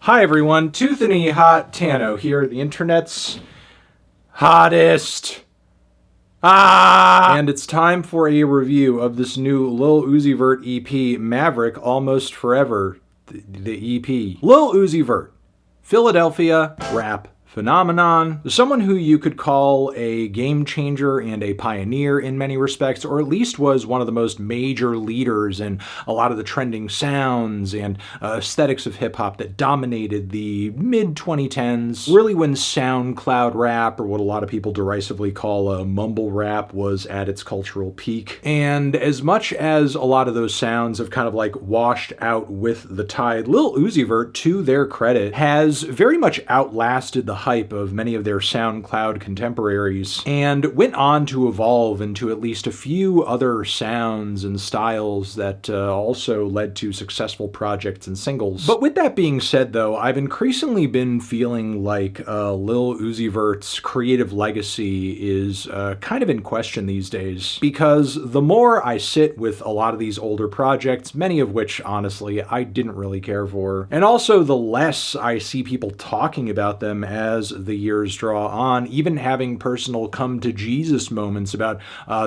Hi everyone, Toothany Hot Tano here, the internet's hottest. And it's time for a review of this new Lil Uzi Vert EP, Maverick, Almost Forever, the EP. Lil Uzi Vert, Philadelphia rap phenomenon, someone who you could call a game changer and a pioneer in many respects, or at least was one of the most major leaders in a lot of the trending sounds and aesthetics of hip-hop that dominated the mid-2010s, really when SoundCloud rap, or what a lot of people derisively call mumble rap, was at its cultural peak. And as much as a lot of those sounds have kind of like washed out with the tide, Lil Uzi Vert, to their credit, has very much outlasted the hype of many of their SoundCloud contemporaries and went on to evolve into at least a few other sounds and styles that also led to successful projects and singles. But with that being said though, I've increasingly been feeling like Lil Uzi Vert's creative legacy is kind of in question these days, because the more I sit with a lot of these older projects, many of which honestly I didn't really care for, and also the less I see people talking about them as the years draw on, even having personal come-to-Jesus moments about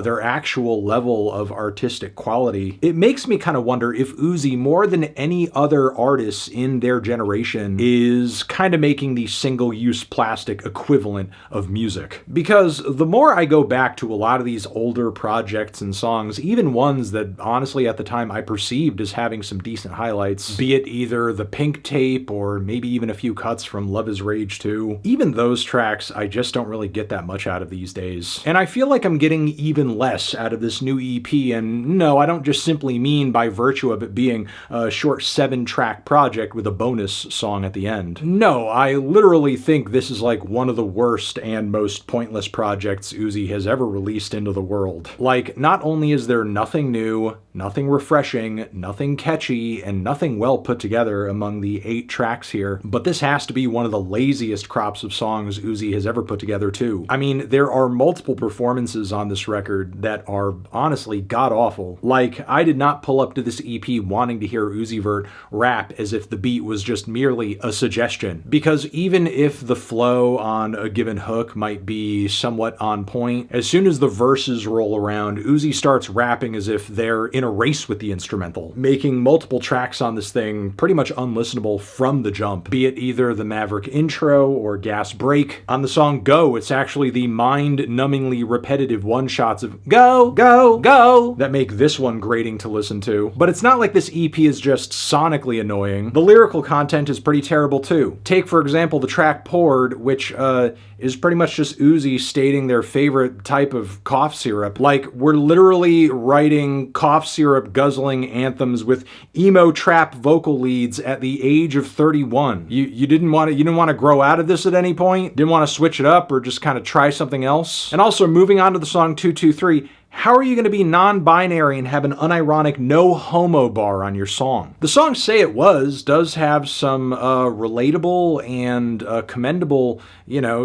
their actual level of artistic quality, it makes me kind of wonder if Uzi, more than any other artist in their generation, is kind of making the single-use plastic equivalent of music. Because the more I go back to a lot of these older projects and songs, even ones that honestly at the time I perceived as having some decent highlights, be it either the Pink Tape or maybe even a few cuts from Love is Rage 2, even those tracks I just don't really get that much out of these days. And I feel like I'm getting even less out of this new EP, and no, I don't just simply mean by virtue of it being a short 7-track project with a bonus song at the end. No, I literally think this is like one of the worst and most pointless projects Uzi has ever released into the world. Like, not only is there nothing new, nothing refreshing, nothing catchy, and nothing well put together among the 8 tracks here, but this has to be one of the laziest crops of songs Uzi has ever put together too. I mean, there are multiple performances on this record that are honestly god-awful. Like, I did not pull up to this EP wanting to hear Uzi Vert rap as if the beat was just merely a suggestion. Because even if the flow on a given hook might be somewhat on point, as soon as the verses roll around, Uzi starts rapping as if they're in a race with the instrumental, making multiple tracks on this thing pretty much unlistenable from the jump, be it either the Maverick intro or Gas Break. On the song Go, it's actually the mind-numbingly repetitive one-shots of go, go, go that make this one grating to listen to. But it's not like this EP is just sonically annoying. The lyrical content is pretty terrible too. Take, for example, the track Poured, which is pretty much just Uzi stating their favorite type of cough syrup. Like, we're literally writing cough syrup guzzling anthems with emo trap vocal leads at the age of 31. You didn't want to grow out of this at any point? Didn't want to switch it up or just kind of try something else? And also, moving on to the song 223, how are you going to be non-binary and have an unironic no homo bar on your song? The song Say It Was does have some relatable and commendable,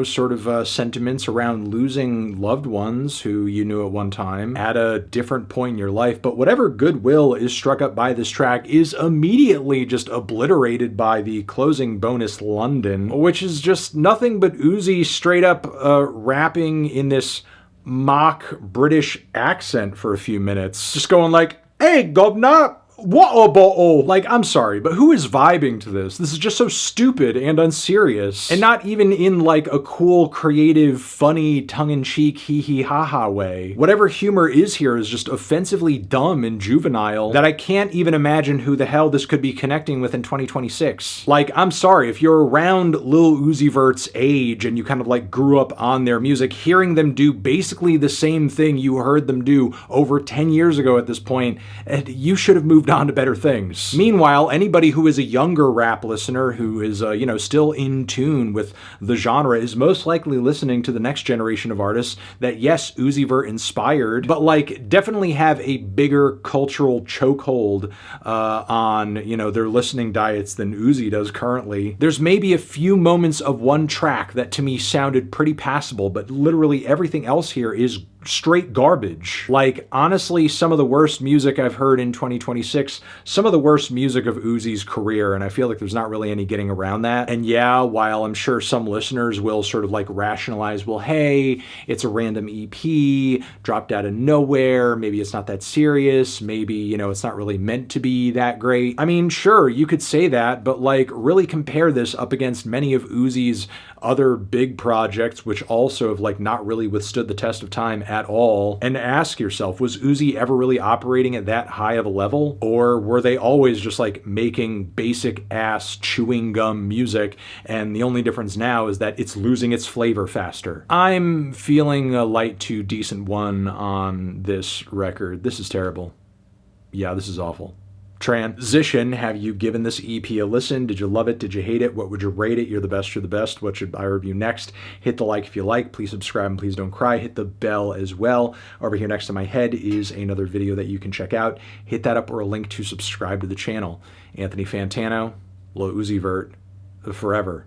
sort of sentiments around losing loved ones who you knew at one time at a different point in your life, but whatever goodwill is struck up by this track is immediately just obliterated by the closing bonus London, which is just nothing but Uzi straight up rapping in this mock British accent for a few minutes, just going like, "Hey, governor, water bottle." Like, I'm sorry, but who is vibing to this? This is just so stupid and unserious, and not even in like a cool, creative, funny, tongue-in-cheek, hee-hee-ha-ha way. Whatever humor is here is just offensively dumb and juvenile that I can't even imagine who the hell this could be connecting with in 2026. Like, I'm sorry, if you're around Lil Uzi Vert's age and you kind of like grew up on their music, hearing them do basically the same thing you heard them do over 10 years ago at this point, you should have moved on to better things. Meanwhile, anybody who is a younger rap listener who is, still in tune with the genre is most likely listening to the next generation of artists that, yes, Uzi Vert inspired, but like definitely have a bigger cultural chokehold on, their listening diets than Uzi does currently. There's maybe a few moments of one track that to me sounded pretty passable, but literally everything else here is straight garbage. Like, honestly, some of the worst music I've heard in 2026, some of the worst music of Uzi's career, and I feel like there's not really any getting around that. And yeah, while I'm sure some listeners will sort of like rationalize, well, hey, it's a random EP, dropped out of nowhere, maybe it's not that serious, maybe, you know, it's not really meant to be that great. I mean, sure, you could say that, but like, really compare this up against many of Uzi's other big projects, which also have like not really withstood the test of time at all, and ask yourself, was Uzi ever really operating at that high of a level? Or were they always just like making basic ass chewing gum music, and the only difference now is that it's losing its flavor faster? I'm feeling a light to decent 1 on this record. This is terrible. Yeah, this is awful. Transition, have you given this EP a listen? Did you love it? Did you hate it? What would you rate it? You're the best, you're the best. What should I review next? Hit the like if you like. Please subscribe and please don't cry. Hit the bell as well. Over here next to my head is another video that you can check out. Hit that up or a link to subscribe to the channel. Anthony Fantano, Lil Uzi Vert, forever.